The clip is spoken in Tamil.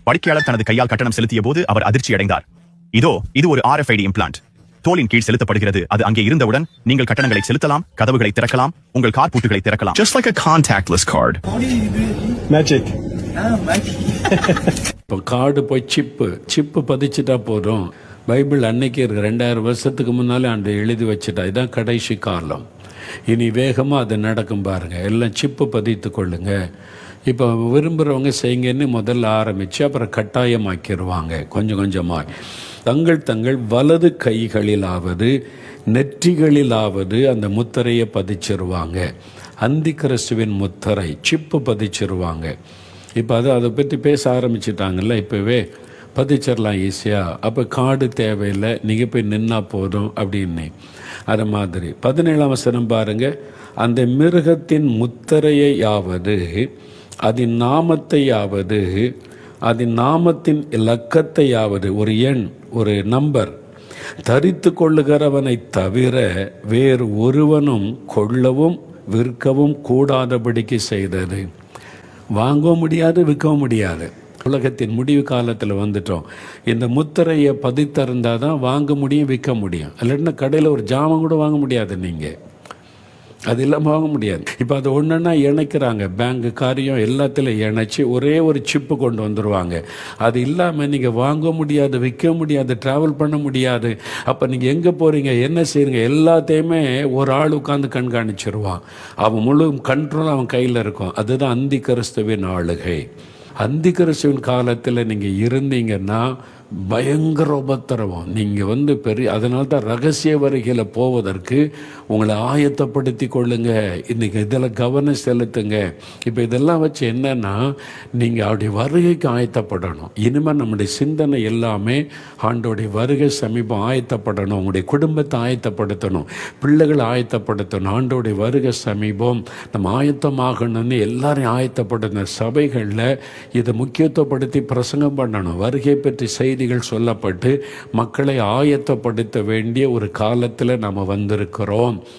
படிக்கையாளர் தனது கையால் கட்டணம் செலுத்திய போது அவர் அதிர்ச்சி அடைந்தார். இது ஒரு RFID இம்ப்ளான்ட். தோலின் கீழ் செலுத்தப்படுகிறது. அது அங்கே இருந்தவுடன் நீங்கள் கட்டணங்களை செலுத்தலாம், கதவுகளை திறக்கலாம், உங்கள் கார் பூட்டுகளை திறக்கலாம். Just like a contactless card. Magic. இப்போ கார்டு போய் சிப்பு பதிச்சுட்டா போதும். பைபிள் அன்னைக்கு 2000 வருஷத்துக்கு முன்னாலே அந்த எழுதி வச்சுட்டா. இதுதான் கடைசி காலம். இனி வேகமாக அது நடக்கும் பாருங்க. எல்லாம் சிப்பு பதித்து கொள்ளுங்க. இப்போ விரும்புகிறவங்க செய்யுங்கன்னு முதல்ல ஆரம்பித்து அப்புறம் கட்டாயமாக்கிடுவாங்க. கொஞ்சம் கொஞ்சமாக தங்கள் வலது கைகளிலாவது நெற்றிகளிலாவது அந்த முத்திரையை பதிச்சிருவாங்க. அந்தி கிறிஸ்துவின் முத்திரை சிப்பு பதிச்சிருவாங்க. இப்போ அதை பற்றி பேச ஆரம்பிச்சிட்டாங்கல்ல, இப்போவே பதிச்சிடலாம் ஈஸியாக. அப்போ கார்டு தேவையில்லை, நீங்கள் போய் நின்னா போதும் அப்படின்னு. அது மாதிரி 17ஆம் வசனம் பாருங்கள். அந்த மிருகத்தின் முத்திரையாவது அதன் நாமத்தையாவது அதன் நாமத்தின் இலக்கத்தையாவது ஒரு எண் ஒரு நம்பர் தரித்து கொள்ளுகிறவனை தவிர வேறு ஒருவனும் கொள்ளவும் விற்கவும் கூடாதபடிக்கு செய்தது. வாங்கவும் முடியாது, விற்கவும் முடியாது. உலகத்தின் முடிவு காலத்தில் வந்துட்டோம். இந்த முத்திரையை பதித்திருந்தால் தான் வாங்க முடியும், விற்க முடியும். இல்லைன்னா கடையில் ஒரு ஜாமான் கூட வாங்க முடியாது. நீங்கள் அது இல்லாமல் வாங்க முடியாது. இப்போ அது ஒன்றுன்னா இணைக்கிறாங்க. பேங்கு காரியம் எல்லாத்திலும் இணைச்சி ஒரே ஒரு சிப்பு கொண்டு வந்துடுவாங்க. அது இல்லாமல் நீங்கள் வாங்க முடியாது, விற்க முடியாது, ட்ராவல் பண்ண முடியாது. அப்போ நீங்கள் எங்கே போகிறீங்க, என்ன செய்கிறீங்க, எல்லாத்தையுமே ஒரு ஆள் உட்காந்து கண்காணிச்சிருவான். அவன் முழு கண்ட்ரோல் அவன் கையில் இருக்கும். அதுதான் அந்தி கிறிஸ்துவின் ஆளுகை. அந்தி கிறிஸ்துவின் காலத்தில் நீங்கள் இருந்தீங்கன்னா பயங்கர உபத்திரவம். நீங்கள் அதனால தான் ரகசிய வருகையில் போவதற்கு உங்களை ஆயத்தப்படுத்தி கொள்ளுங்க. இன்றைக்கி இதில் கவனம் செலுத்துங்க. இப்போ இதெல்லாம் வச்சு என்னென்னா நீங்கள் அவருடைய வருகைக்கு ஆயத்தப்படணும். இனிமேல் நம்முடைய சிந்தனை எல்லாமே ஆண்டோடைய வருகை சமீபம் ஆயத்தப்படணும். உங்களுடைய குடும்பத்தை ஆயத்தப்படுத்தணும், பிள்ளைகளை ஆயத்தப்படுத்தணும். ஆண்டோடைய வருகை சமீபம் நம்ம ஆயத்தமாகணும்னு எல்லாரையும் ஆயத்தப்படுத்தணும். சபைகளில் இதை முக்கியத்துவப்படுத்தி பிரசங்கம் பண்ணணும். வருகை பற்றி செய்திகள் சொல்லப்பட்டு மக்களை ஆயத்தப்படுத்த வேண்டிய ஒரு காலத்தில் நாம் வந்திருக்கிறோம்.